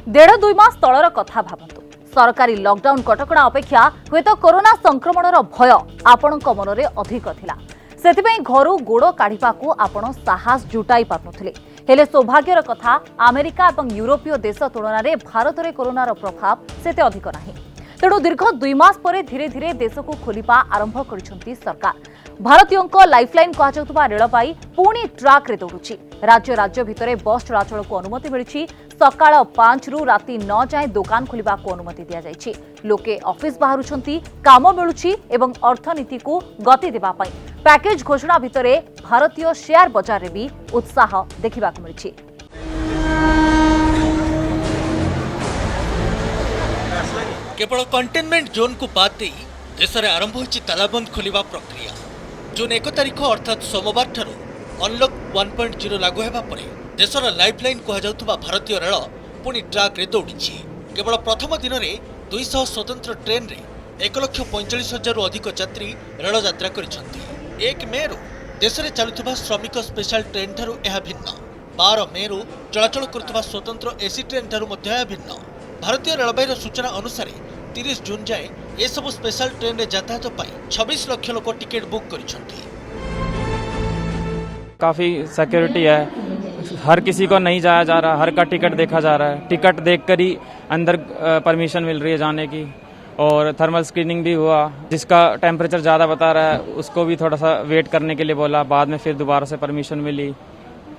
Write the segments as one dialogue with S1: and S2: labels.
S1: देढ़ दुई मास तलर कथा भावतु सरकारी लॉकडाउन कटकड़ा अपेक्षा हुए तो कोरोना संक्रमणर भय आपणक मनरे अधिक थिला सेथिपई घरु गोड़ काढिबाकू आपण साहस जुटाई पारुनथिले हेले सौभाग्यर कथा अमेरिका और यूरोपीय देश तुलन में भारत में कोरोनार प्रभाव सेते अधिक नाही तेणु दीर्घ 2 मास पर धीरे धीरे देश को खोलिबा आरंभ करिसंती सरकार भारतीयों लाइफलाइन कहुवा रेलपाई पुणी ट्राक रे दौड़ुछि राज्य राज्य भितर बस चलाचल को अनुमति मिली सकाळ 5 रु राति 9 जाए दुकान खोलिबा को अनुमति दिया जायछि लोके ऑफिस बाहरुछंती काम मिलुछि एवं अर्थनीति को गति देबा पई पैकेज घोषणा भितर भारतीय शेयर बाजार रे भी उत्साह देखिबा को मिलछि।
S2: केवल कंटेनमेंट जोन को बाद दे देश में आरंभ होइछि तालाबंद खोलिबा प्रक्रिया जून 1 तारिख अर्थात सोमवार ठारू अनलॉक 1.0 लागू हेबा परे देशर लाइफलाइन कहुवा भारतीय रेल पुणी ट्राक रे दौड़ी केवल प्रथम दिन में 200 स्वतंत्र ट्रेन रे 1,45,000 रु अधिक यात्री रेल यात्रा करिसंती 1 मे रु देश में चलुवा श्रमिक स्पेशल ट्रेन ठारू यह भिन्न 12 मे रु चलाचल करुवा स्वतंत्र एसी ट्रेन ठारू मध्य यह भिन्न भारतीय रेलवे सूचना अनुसार 30 जून जाए ये सब स्पेशल ट्रेन रे यातायात पाई 26 लाख लोक टिकट बुक करिसंती।
S3: काफ़ी सिक्योरिटी है, हर किसी को नहीं जाया जा रहा, हर का टिकट देखा जा रहा है, टिकट देखकर ही अंदर परमिशन मिल रही है जाने की और थर्मल स्क्रीनिंग भी हुआ। जिसका टेम्परेचर ज़्यादा बता रहा है उसको भी थोड़ा सा वेट करने के लिए बोला, बाद में फिर दोबारा से परमिशन मिली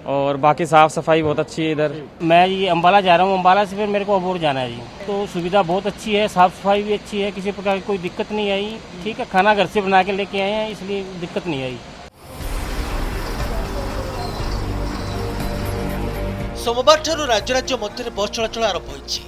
S3: और बाकी साफ़ सफाई बहुत अच्छी है इधर।
S4: मैं जी अम्बाला जा रहा हूँ, अम्बाला से फिर मेरे को अबोर जाना है जी, तो सुविधा बहुत अच्छी है, साफ़ सफाई भी अच्छी है, किसी प्रकार की कोई दिक्कत नहीं आई। ठीक है, खाना घर से बना के लेके आए हैं इसलिए दिक्कत नहीं आई।
S2: सोमवार ठारू राज्य राज्य मध्य बस चलाचल आरंभ होइछि।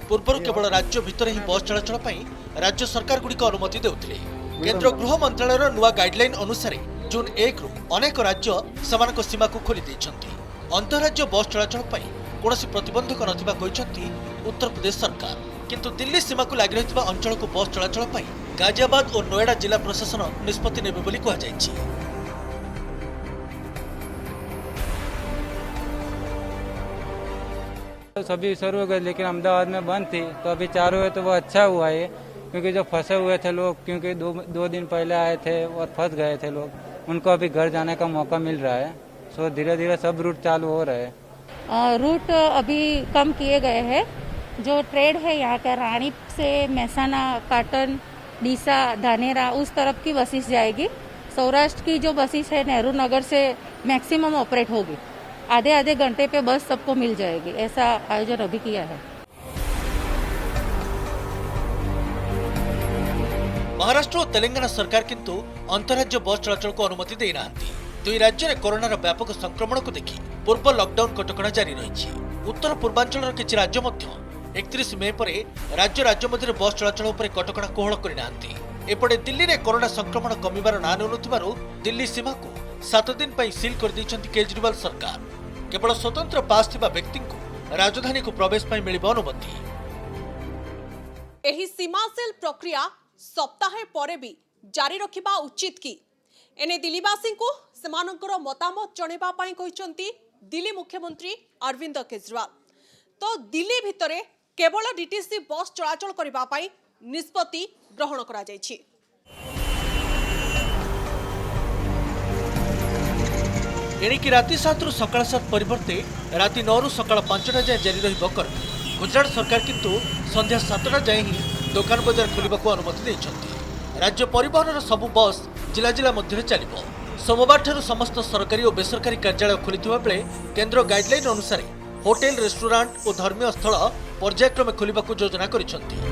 S2: पूर्व केवल राज्य भितर ही बस चलाचल पई राज्य सरकार गुड़िक अनुमति देउथिले। केंद्र गृह मंत्रालयर नुआ गाइडलाइन अनुसार जून 1 रु अनेक राज्य सेमानक सीमा को खोली दैछंती। अंतरराज्य बस चलाचल पई कोनोसी प्रतिबंधक नथिबा कहिसंती उत्तर प्रदेश सरकार, किंतु दिल्ली सीमा को लागि रहितबा अंचल को बस चलाचल पई गाजियाबाद और नोएडा जिला प्रशासन निष्पत्ति नेबे बोली कहा जायछि।
S5: सभी शुरू हो गए लेकिन अहमदाबाद में बंद थी, तो अभी चालू है तो वो अच्छा हुआ है क्योंकि जो फंसे हुए थे लोग, क्योंकि दो दिन पहले आए थे और फंस गए थे लोग, उनको अभी घर जाने का मौका मिल रहा है। सो धीरे धीरे सब रूट चालू हो रहे हैं।
S6: रूट अभी कम किए गए हैं। जो ट्रेड है यहाँ का रानी से मेहसाना, काटन, डीसा, धानेरा उस तरफ की बसेस जाएगी। सौराष्ट्र की जो बसेस है नेहरू नगर से मैक्सिमम ऑपरेट होगी, आधे घंटे पे बस सबको मिल जाएगी। ऐसा आयोजन अभी किया है।
S2: महाराष्ट्र और तेलंगाना सरकार किंतु अंतरराज्य बस चलाचल को अनुमति देना। दुई राज्य में कोरोनार व्यापक संक्रमण को देखि पूर्व लॉकडाउन कटकड़ा जारी रही। उत्तर पूर्वांचल किसी राज्य 31 मे पर राज्य राज्य मध्य बस चलाचल पर कटकड़ा कोहल करना। एपटे दिल्ली में कोरोना संक्रमण कमिबार ना नेउथिबारु दिल्ली सीमा को 7 दिन पर सील कर दैछंती केजरीवाल सरकार। केवल स्वतंत्र पास थिबा व्यक्ति को राजधानी को प्रवेश पाई मिलिबा अनुमति।
S7: एही सीमा सील प्रक्रिया सप्ताह पर भी जारी रखिबा उचित की एने दिल्लीवासी को सेमानकर मतामत जणेबा पाई कहिसंती दिल्ली मुख्यमंत्री अरविंद केजरीवाल। तो दिल्ली भितरे केवल डीटीसी बस चलाचल करबा पाई निष्पत्ति ग्रहण करा जायछि।
S2: एणिकी राति 7 रु सकाळ 7 परिवर्ते राति 9 रु सकाळ 5टा जाए जारी रहिबो कर गुजरात सरकार किंतु संध्या 7टा जाए ही दुकान बाजार खोलिबाकू अनुमति दैछंती। राज्य परिवहन सबु बस जिला जिला मध्य चलिबो। सोमवार ठारू समस्त सरकारी और बेसरकारी कार्यालय खोलिथिबा बेले केंद्र गाइडलाइन अनुसार होटेल, रेस्टोरेंट और धर्मीय स्थल पर्यायक्रमे खोलिबाकू योजना करिसंती।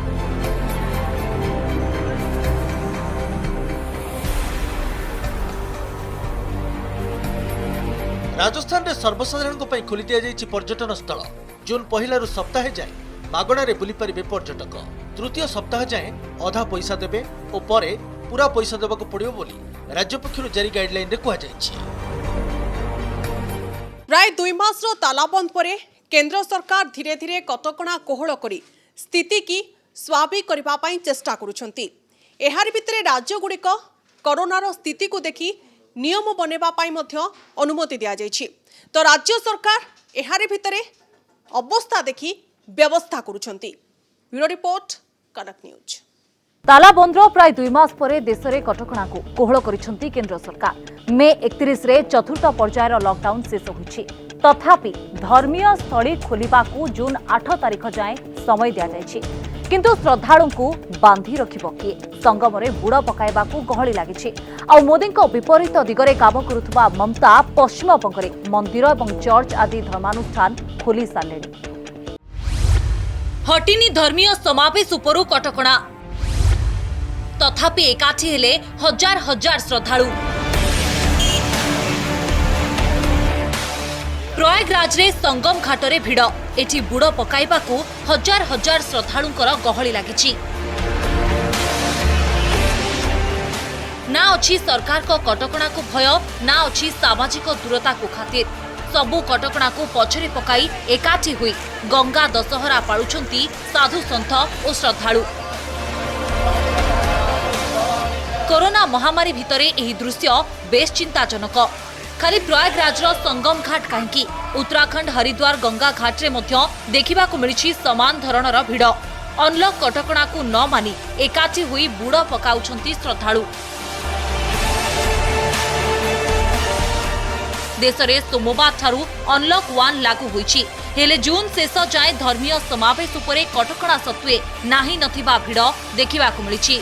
S2: राजस्थान में सर्वसाधारण खोली दि जाइछि पर्यटन स्थल। जून 1 रु सप्ताह जाए मागणारे बुली पारिबे पर्यटक। तृतीय सप्ताह जाए अधा पैसा देबे और परे पूरा पैसा देबाकू पड़िबो बोली राज्य पक्षरु जारी गाइडलाइन रे कहा जाइछि।
S7: प्राय 2 मास तालाबंद पर केंद्र सरकार धीरे धीरे कटकणा कोहल करी स्थिति की स्वाभाविक करबा पई चेष्टा करुछंती। एहार भितरे राज्य गुड़िक कोरोनार स्थिति को देखि नियम बनेबा पाई मध्य अनुमति दिया जाइछि। तो राज्य सरकार एहार भितरे अवस्था देखि व्यवस्था करुछंती। ब्यूरो रिपोर्ट कनक न्यूज।
S1: तालाबंदर प्राय 2 मास पर देश में कटकणा को कोहल करिसेंती केंद्र सरकार। मे 31 रे चतुर्थ पर्यायर लॉकडाउन शेष होइछि। तथापि धर्मीय स्थली खोलिबा को जून 8 तारिख जाए समय दिया जाइछि। किंतु श्रद्धालु को बांधी रखिबो किए? संगम रे बुड़ पकाइबा को गहली लागिछि। आ मोदी को विपरीत दिगरे काम करुथबा ममता पश्चिम बंगरे मंदिर और चर्च आदि धर्मानुष्ठान खोली सारलेनी। हटिनी धर्मीय समावेश उपरु कटकणा। तथापि एकाठी हेले हजार हजार श्रद्धालु। प्रयागराज रे संगम घाट रे भिड़। एठी बुड़ पकाइबा को हजार हजार श्रद्धालुंकर गहली लागिछि। ना अछि सरकार को कटकणा को भय, ना अछि सामाजिक दूरता को खातिर। सबु कटकणा को पछरे पकाई एकाठी हुई गंगा दशहरा पाळुछंती साधु संत और श्रद्धालु। कोरोना महामारी भितरे एही दृश्य बेस चिंताजनक। खाली प्रयागराज संगम घाट कहीं उत्तराखंड हरिद्वार गंगा घाट रे मध्य देखिबा को मिलिछि समान धरणर भिड़। अनलॉक कटकणा को न मानी एकाठी हुई बुड़ पकाउछंती श्रद्धालु। देश में सोमवार ठारू अनलॉक 1 लागू होइछि। हेले जून शेष जाए धर्मीय समावेश उपरे कटकणा सत्वे नाही नथिबा भिड़ देखिबा को मिलिछि।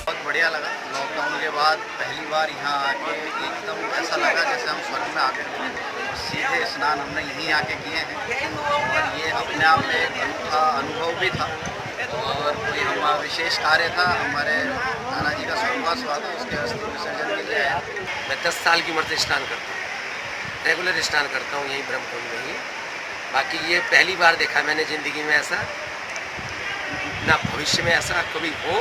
S8: बहुत बढ़िया लगा। लॉकडाउन के बाद पहली बार यहाँ आके एकदम ऐसा लगा जैसे हम स्वर्ग में आके सीधे स्नान हमने यहीं आके किए हैं और ये अपने आप में एक अनूठा अनुभव भी था और कोई हमारा विशेष कार्य था। हमारे नाना जी का स्वर्गवास हुआ था, उसके अस्थि विसर्जन के लिए आया।
S9: मैं 10 साल की उम्र से स्नान करता हूँ, रेगुलर स्नान करता हूँ यहीं ब्रह्मकुंड में ही। बाकी ये पहली बार देखा मैंने ज़िंदगी में ऐसा, ना भविष्य में ऐसा कभी हो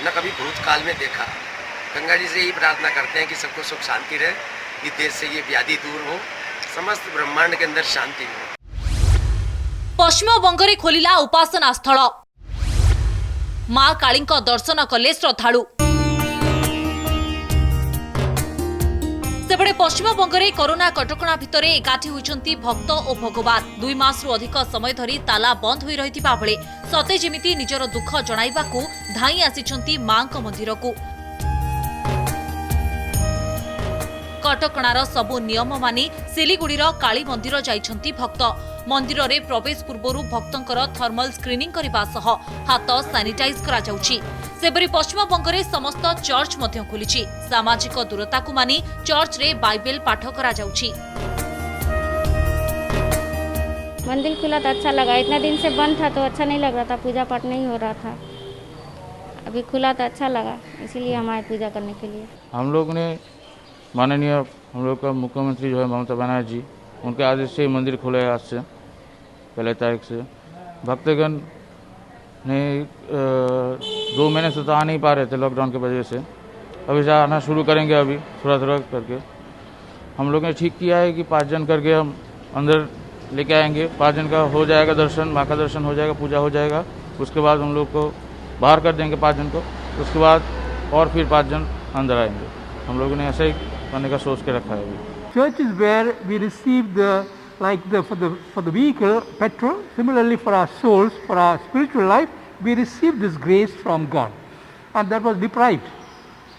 S9: न कभी भूतकाल में देखा। गंगा जी से यही प्रार्थना करते हैं कि सबको सुख शांति रहे, कि देश से ये व्याधि दूर हो, समस्त ब्रह्मांड के अंदर शांति हो।
S1: पश्चिम बंगरे खोलिला उपासना स्थल। मां काली दर्शन कले श्रद्धालु। सेपटे पश्चिम बंगरे कोरोना कटकणा भितरे एकाठी होइछंती भक्त और भगवान। 2 मास रु अधिक समय धरी ताला बंद होई रहितिबा बेले सते जेमिति निजर दुख जणाइबाकू धाई आसिछंती मांक मंदिर को। कटकणार सबु नियम मानि सिलीगुड़ीर काली मंदिर जाइछंती भक्त। मंदिर रे प्रवेश पूर्वरु भक्तंकर थर्मल स्क्रीनिंग करबा सह हाथ सैनिटाइज करा जाउछि। सेपरि पश्चिम बंगरे समस्त चर्च मध्य खुलिछि। सामाजिक दूरता को मानि चर्च रे बाइबल पाठ करा जाउछि।
S10: मंदिर खुला तो अच्छा लगा। इतना दिन से बंद था तो अच्छा नहीं लग रहा था, पूजा पाठ नहीं हो रहा था। अभी खुला तो अच्छा लगा, इसीलिए हम आए पूजा करने के लिए।
S11: हम लोग ने माननीय हम लोग का मुख्यमंत्री जो है ममता बनर्जी जी, उनके आदेश से मंदिर खुले आज से 1 तारीख से। भक्तगण ने 2 महीने से तो आ नहीं पा रहे थे लॉकडाउन की वजह से। अभी से आना शुरू करेंगे, अभी थोड़ा थोड़ा करके। हम लोग ने ठीक किया है कि 5 जन करके हम अंदर लेके आएंगे। 5 जन का हो जाएगा दर्शन, माँ का दर्शन हो जाएगा, पूजा हो जाएगा। उसके बाद हम लोग को बाहर कर देंगे 5 जन को। उसके बाद और फिर 5 जन अंदर आएंगे। हम लोगों ने ऐसे ही करने का सोच के रखा है अभी।
S12: Church is where we receive for the vehicle petrol. Similarly, for our souls, for our spiritual life, we receive this grace from God, and that was deprived.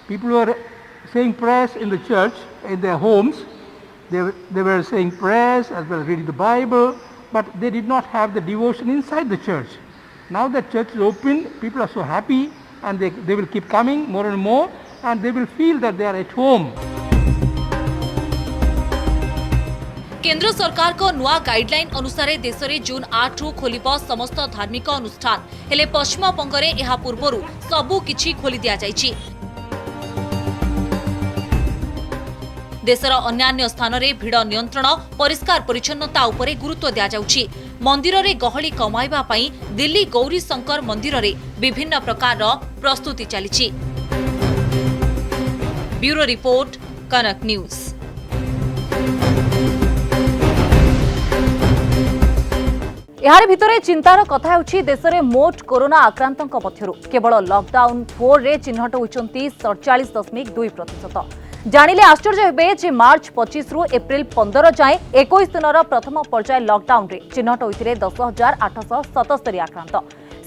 S12: People were saying prayers in the church, in their homes. They were saying prayers as well as reading the Bible, but they did not have the devotion inside the church. Now that church is open, people are so happy, and they will keep coming more and more, and they will feel that they are at home.
S1: केंद्र सरकार को नुआ guideline अनुसार देश में जून 8 रु खोलिब समस्त धार्मिक अनुष्ठान। हेले पश्चिम बंगरे एहा पूर्वरु सबु किछि खोली दिया जाइछि। देशर अन्यान्य स्थान रे भिड़ नियंत्रण, परिष्कार परिच्छन्नता उपरे गुरुत्व दिया जाउछि। मंदिर रे गहली कमाइबा पई दिल्ली गौरी शंकर मंदिर रे विभिन्न प्रकार प्रस्तुति चलिछि। ब्यूरो रिपोर्ट, कनक न्यूज। यार भितरे चिंतार कथा होछि देश में मोट कोरोना आक्रांतों मध्यरु केवल लॉकडाउन 4 रे चिन्हट होइचंती 47.2%। जानिले आश्चर्य हेबे जे मार्च 25 रु एप्रिल 15 जाए 21 दिनर प्रथम पर्याय लॉकडाउन रे चिन्हट होइथिले 10,877 आक्रांत।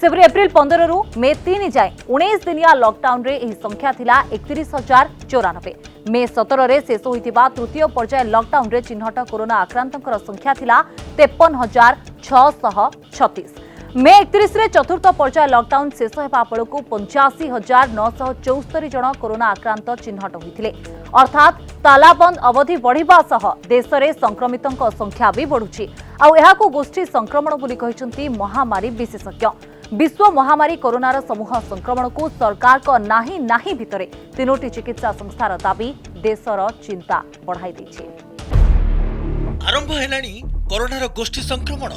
S1: सेपरि एप्रिल 15 रु मे 3 जाए 19 दिनिया लॉकडाउन रे एही संख्या थिला 31,094। मे 17 रे शेष होइतिबा तृतीय पर्याय लॉकडाउन रे चिन्हट कोरोना आक्रांतकर संख्या थिला 53,636। मे 31 रे चतुर्थ पर्याय लॉकडाउन शेष हेबा बेलकु 85,974 जन कोरोना आक्रांत चिन्हट होइथिले। अर्थात तालाबंद अवधि बढ़िबा सह देश रे संक्रमितों संख्या भी बढ़ुछि। आउ एहाकु गोष्ठी संक्रमण बोली कहिसंती महामारी विशेषज्ञ। विश्व महामारी कोरोनार समूह संक्रमण को सरकार को नाही भितरे तीनोटी चिकित्सा संस्थार दाबी देशर चिंता बढ़ाई दैछि।
S2: आरंभ हेलानी कोरोनार गोष्ठी संक्रमण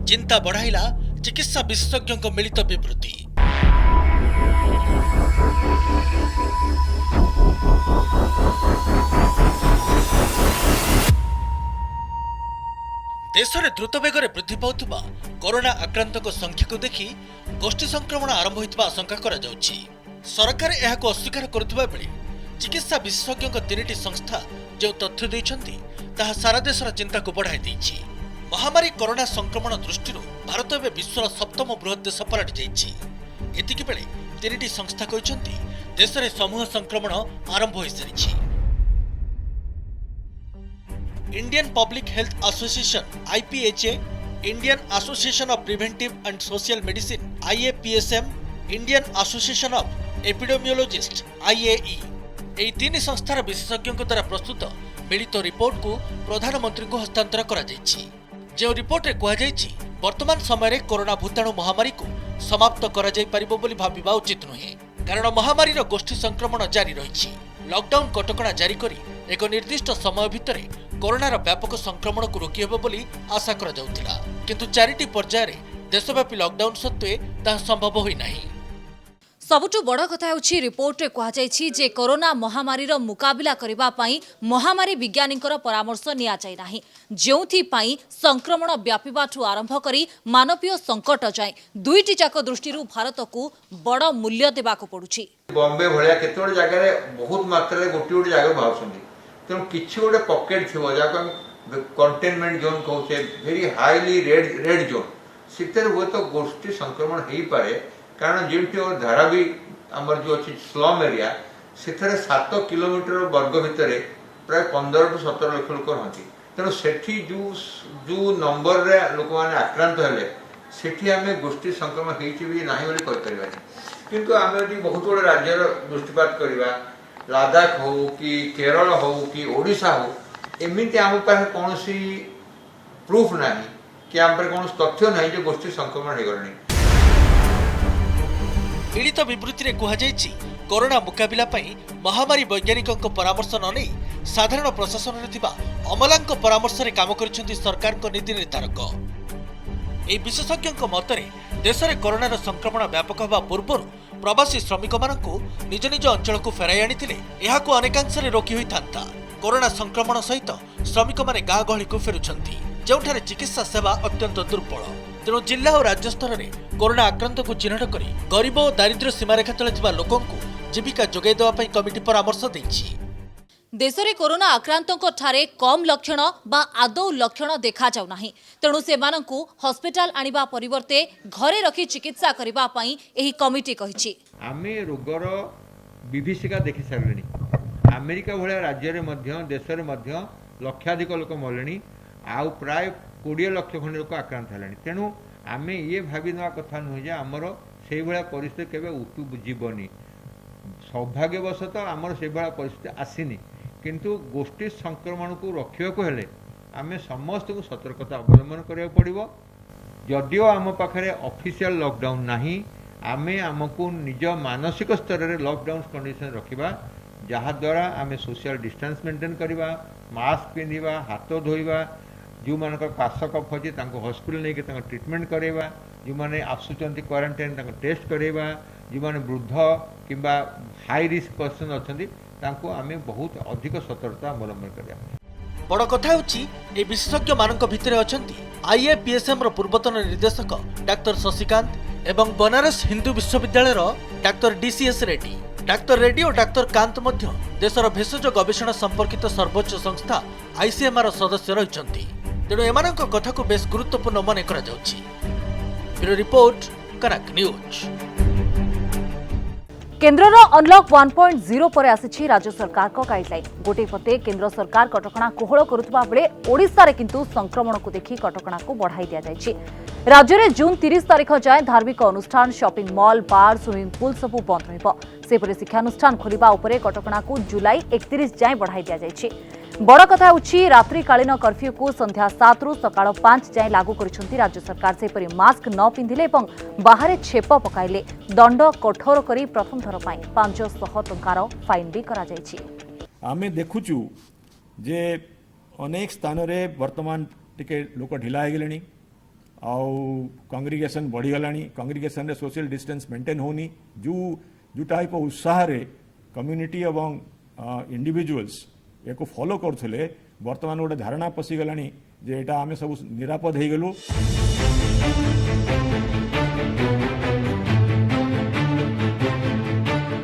S2: चिंता बढ़ाइला चिकित्सा विशेषज्ञों मिलित विवृत्ति। देश में द्रुत बेगर वृद्धि पाउथुबा कोरोना आक्रांतक संख्या को देखि गोष्ठी संक्रमण आरंभ होइतबा आशंका करा जाउछि। सरकार एहाको अस्वीकार करुथबा बेले चिकित्सा विशेषज्ञों तीनटी संस्था जो तथ्य दैछन्ति ताहा सारा देशर चिंता को बढ़ाई दैछि। महामारी कोरोना संक्रमण दृष्टि भारत एवं विश्वर सप्तम बृहत देश पलटि जाइछि। एतिकी बेले तीनटी संस्था कहिसन्ति देश में समूह संक्रमण आरंभ हो सारिछि। Indian Public Health Association IPHA, Indian Association of Preventive and Social Medicine IAPSM, Indian Association of Epidemiologist IAE एही तीन संस्थार विशेषज्ञों द्वारा प्रस्तुत मिलित रिपोर्ट को प्रधानमंत्री को हस्तांतर करा जाइछि। जो रिपोर्ट रे कहा जाइछि वर्तमान समय रे कोरोना भूताणु महामारी को समाप्त करा जाई परिबो बोली भाबिबा उचित नुहे, कारण महामारी रो गोष्ठी संक्रमण जारी रहिछि। लॉकडाउन कटकणा जारी करी एक निर्दिष्ट समय भितरे कोरोनार व्यापक संक्रमण को रोकी हेबो बोली आशा करा जाउथिला, किंतु चारिटी पर्याय रे देशव्यापी लॉकडाउन सत्वे ताहा संभव होई नाही।
S1: सबुठु बड़ कथा हेउछि रिपोर्ट रे कहा जाइछि जे कोरोना महामारी रो मुकाबिला करिबा पई महामारी वैज्ञानिकर परामर्श निया जाय नाही, जेउथि पई संक्रमण व्यापीबाठु आरंभ करी मानवीय संकट जाय दुईटी जाक दृष्टिरु भारत को बड़ मूल्य देबाको पडुछि।
S13: बॉम्बे भलिया केतोड जगह रे बहुत मात्रा रे गोटी जगह भावसंदी, तेणु किछि गोटे पॉकेट थिबो जाको हम कंटेनमेंट जोन कहउछे, वेरी हाईली रेड जोन, सितर हुए तो गोष्ठी संक्रमण हेई पारे, कारण जेमती और धारावी आमर जो अच्छी स्लम एरिया से 7 किलोमीटर वर्ग भितर प्राय 15 टू 17 लाख लोक रही। तेणु सेठी जो नंबर रे लोक मैंने आक्रांत हेले सेठी आम गोष्ठी संक्रमण होती भी ना बोली कहीपर, किंतु आम यदि बहुत गुड़े राज्यर दृष्टिपात करवा लद्दाख हो कि केरल हो कि ओडिशा हो, एमती आम पाखे कौन प्रूफ ना कि आम पर कौन तथ्य ना जो गोष्ठी संक्रमण हो गलानी।
S2: मिलित विवृत्ति रे कहा जाइछि कोरोना मुकाबिला पई महामारी वैज्ञानिकों परामर्श न नै साधारण प्रशासन रे थिबा अमलांक परामर्श रे काम करिसेंति सरकार को नीति निर्धारक। ए विशेषज्ञों मतरे देश में कोरोना संक्रमण व्यापक होगा पूर्व प्रवासी श्रमिक मानकु निज निज अंचल को फेराई आनिथिले एहाकु अनेकांश रे रोकी होई थांता। कोरोना संक्रमण सहित श्रमिक माने गाँ गहली को फेरुछंती, जोठारे चिकित्सा सेवा अत्यंत दुर्बल। तेणु जिला और राज्य स्तर में कोरोना आक्रांत को चिन्हट कर गरीब और दारिद्र्य सीमारेखा तले थिबा लोकंकु जीविका जोगाई देवा पई कमिटी परामर्श दैछि। देश में कोरोना आक्रांतों ठारे कम लक्षण बा आदौ लक्षण देखा जाउ नाही, तेणु सेमानंकु हॉस्पिटल आनिबा परिवर्ते घरे रखी चिकित्सा करिबा पई एही कमिटी कहिछि।
S13: आमे रोगर विभीषिका देखि सारलेनी, अमेरिका भलिया राज्य रे मध्य देश रे मध्य लक्षाधिक लोक मरलेनी, आउ प्राय 20 लाख खंड लोक आक्रांत हेलानी। तेणु आमे ये भावी नवा कथा नुहे जे आमर से भाया परिस्थिति केबे उठुजीवनी। सौभाग्यवशतः आमर से भाया परिस्थिति आसीनी, किंतु गोष्ठी संक्रमण को रखा हेले आमे समस्त को सतर्कता अवलंबन करिया पड़िबो। जदियो आम पाखरे ऑफिशियल लॉकडाउन नाही, आमे आमको निज मानसिक स्तर रे लॉकडाउन कंडीशन रखिबा, जहा द्वारा आमे सोशल डिस्टेंस मेंटेन करिबा, मास्क पिंधिबा, हाथ धोइबा, जो मानक काश कफ अच्छी हॉस्पिटल नहीं कि ट्रीटमेंट करेबा, जो माने आसुचंती क्वारंटाइन टेस्ट करेबा, जो माने वृद्ध किंबा हाई रिस्क पर्सन अच्छी तांको आमे बहुत अधिक सतर्कता अवलंबन करिया।
S2: बड़ कथा होछि ए विशेषज्ञ मानक भितरे अछंती IAPSM रो पूर्वतन निर्देशक डाक्टर शशिकांत एवं बनारस हिंदू विश्वविद्यालय रो doctor DCS Reddy, doctor Reddy और डाक्तर कांत मध्य देशर भेषज गवेषणा संपर्कित सर्वोच्च संस्था आईसीएमआर सदस्य रहिଛନ୍ତି। तेणु एमानक कथा को बेस गुरुत्वपूर्ण मन करा जाउछि। ब्यूरो रिपोर्ट कनक न्यूज।
S1: केन्द्रर अनलक 1.0 पर आसी राज्य सरकार को गाइडलाइन। गोटे पते केन्द्र सरकार कटकणा कोहल करुवा बेले ओडिशा रे किंतु संक्रमण को देखि कटकणा को बढ़ाई दिया जायछि। राज्य में जून 30 तारिख जाए धार्मिक अनुष्ठान, शॉपिंग मॉल, बार, स्विमिंग पूल सबू बंद रहिबो। सेपरि शिक्षानुष्ठान खोलिबा उपरे कटकणा को जुलाई 31 जाए बढ़ाई दिया जायछि। बड़ कथा होछि रात्रिकालीन कर्फ्यू को संध्या 7 रु सकाळ 5 जाए लागू करिसंती राज्य सरकार। सेपरि मास्क न पिंधिले एवं बाहर छेप पकाइले दंड कठोर करी प्रथम थर पई 500 टंकार फाइन भी करा जायछि।
S14: आमे देखुचु जे अनेक स्थान रे वर्तमान टिके लोक ढिला हे गेलेनी आउ कांग्रिगेशन बढ़ी गलानी। कांग्रिगेशन रे सोशल डिस्टेंस मेंटेन होनी जो टाइप उत्साह रे कम्युनिटी एवं इंडिविजुअल्स एको फॉलो करथले वर्तमान गोटे धारणा पसी गलानी जे एटा आमे सब निरापद हे गेलु।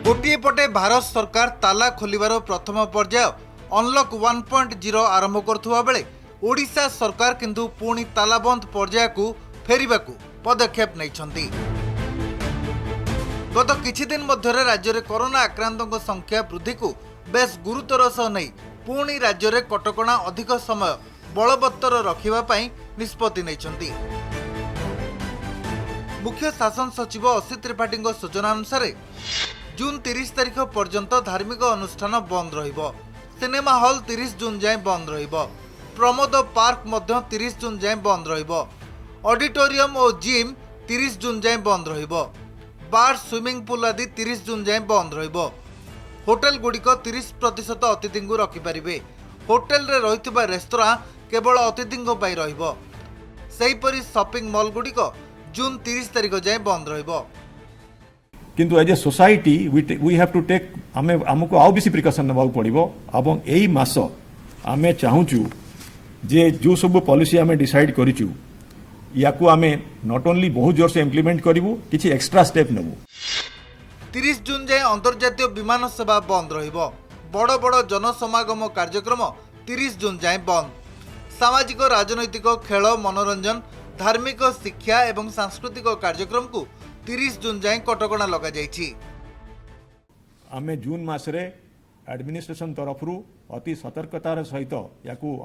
S15: गोटिए पटे भारत सरकार ताला खोलिबार प्रथम पर्याय अनलक 1.0 आरंभ करथुवा बेले ओडिशा सरकार किंतु पुणी तालाबंद पर्याय को फेरिबाकू पदक्षेप नैछंती। गत किछि दिन मध्यरे राज्य में कोरोना आक्रांतों संख्या वृद्धि को बेस गुरुतर सह नहीं पुणी राज्य में कटकणा अधिक समय बलवत्तर रखिबा पई निष्पत्ति नैछंती। मुख्य शासन सचिव असित त्रिपाठी सूचना अनुसार जून 30 तारिख पर्यंत धार्मिक अनुष्ठान बंद रहिबो। सिनेमा हॉल 30 जून जाए बंद रहिबो। प्रमोद पार्क मध्य 30 जून जाए बंद रहिबो। ऑडिटोरियम और जिम 30 जून जाए बंद रहिबो। बार, स्विमिंग पूल आदि 30 जून जाए बंद रहिबो। होटेल गुड़िक 30% अतिथि को रखिपारे। होटेल रे रहितबा रेस्तोरां केवल अतिथि रहिबो। सेहीपरि शॉपिंग मॉल गुड़िक जून 30 तारिख जाए बंद रहिबो।
S14: किंतु as a society we have to take आमको आउ बेसी प्रिकॉशन नबाक पड़िबो। एवं एई मास आमे चाहूचु जे जो सब पॉलिसी आमे डिसाइड करिचु याकू आमे नॉट ओनली बहुत जोर से इम्प्लीमेंट करिवु किछि एक्स्ट्रा स्टेप नेबु।
S15: 30 जून जाए अंतर्जातीय विमान सेवा बंद रहिबो। बड़ बड़ जनसमागम कार्यक्रम 30 जून जाए बंद। सामाजिक, राजनैतिक, खेल, मनोरंजन, धार्मिक, शिक्षा एवं सांस्कृतिक कार्यक्रम को 30 जून जाए कटकणा लगा जाइछि।
S14: आमे जून मासरे एडमिनिस्ट्रेशन तरफरु अति सतर्कतार सहित याकू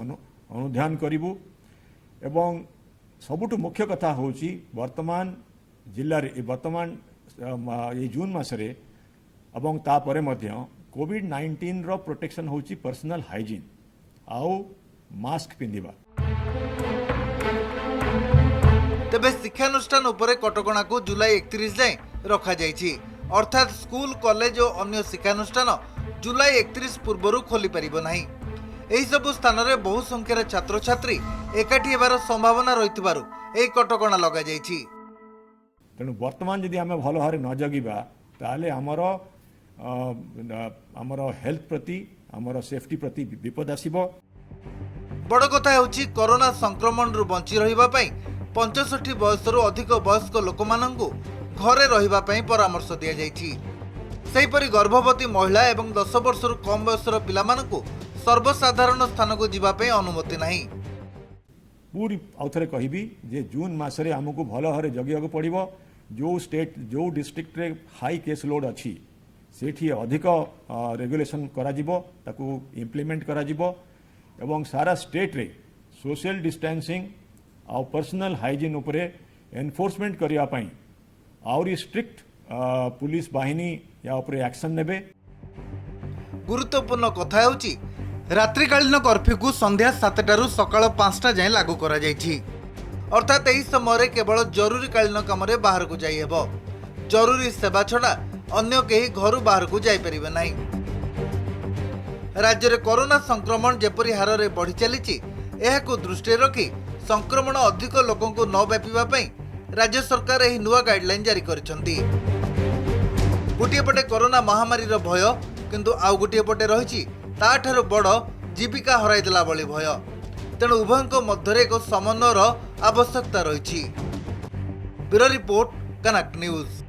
S14: अनुध्यान करिवु। एवं सबुठु मुख्य कथा होची वर्तमान जिल्ला रे वर्तमान ये जून मासरे एवं तापरे मध्य कोविड-19 रो प्रोटेक्शन होची पर्सनल हाइजीन आउ मास्क पिंधिबा।
S15: तेबे शिक्षानुष्ठान उपरे कटकणा को जुलाई 31 जाए रखा जाइछि। अर्थात स्कूल, कॉलेज और अन्य शिक्षानुष्ठान जुलाई 31 पूर्व खोली पारिबो नाही। एही सबु स्थान में बहु संख्यार छात्र छात्री एकाठी हेबार संभावना रहितबारु एही कटकणा लगा जाइछि।
S14: तेणु वर्तमान जदि आमे भल भाव न जगिबा ताले हमर हेल्थ प्रति हमर सेफ्टी प्रति विपद आसीबो।
S15: बड़ कथा होछि कोरोना संक्रमण रु बंची रहिबा पई 65 बयसरु अधिक वयस्क लोकमानंकु घरे रहिबा पई परामर्श दिया जाइछि। सेहीपरि गर्भवती महिला एवं 10 वर्षरु कम बयसर पिलामानंकु सर्वसाधारण स्थान को जीवा पे अनुमति नहीं।
S14: पूरी आउथरे कहिबी जे जून मासरे हमको भल भाव जगिया पड़ो। जो स्टेट जो डिस्ट्रिक्ट रे हाई केस लोड अच्छी सेठी अधिक रेगुलेशन करा जिवो ताकू इम्प्लीमेंट करा जिवो एवं सारा स्टेट रे सोशल डिस्टेंसिंग आ पर्सनल हाइजीन उपरे एनफोर्समेंट करिया पई आउरी स्ट्रिक्ट पुलिस बाहिनी या उपरे एक्शन नेबे।
S15: गुरुत्वपूर्ण कथा होची रात्रिकालीन कर्फ्यू को संध्या 7टारू सकाळ 5टा जाए लागू करा जाइछि। अर्थात यही समय केवल जरूरीकालीन काम बाहर को जाई हेबो। जरूरी सेवा छड़ा अन्य केही घर बाहर को जाई परिबे नाही। राज्य में कोरोना संक्रमण जेपरी हार रे बढ़ी चलीछि एहाकू दृष्टि रखी संक्रमण अधिक लोकों को न व्यापीबा पई राज्य सरकार एही नुआ गाइडलाइन जारी करिसंती। गोटिए पटे कोरोना महामारी रो भय किंतु आउ गोटिए पटे रहिछि ताठारु बड़ जीविका हराइदेला भली भय। तेणु उभयଙ୍କ ମଧ୍ୟରେ ଏକ ସମନ୍ୱୟର आवश्यकता रही। ब्यूरो रिपोर्ट कनक न्यूज।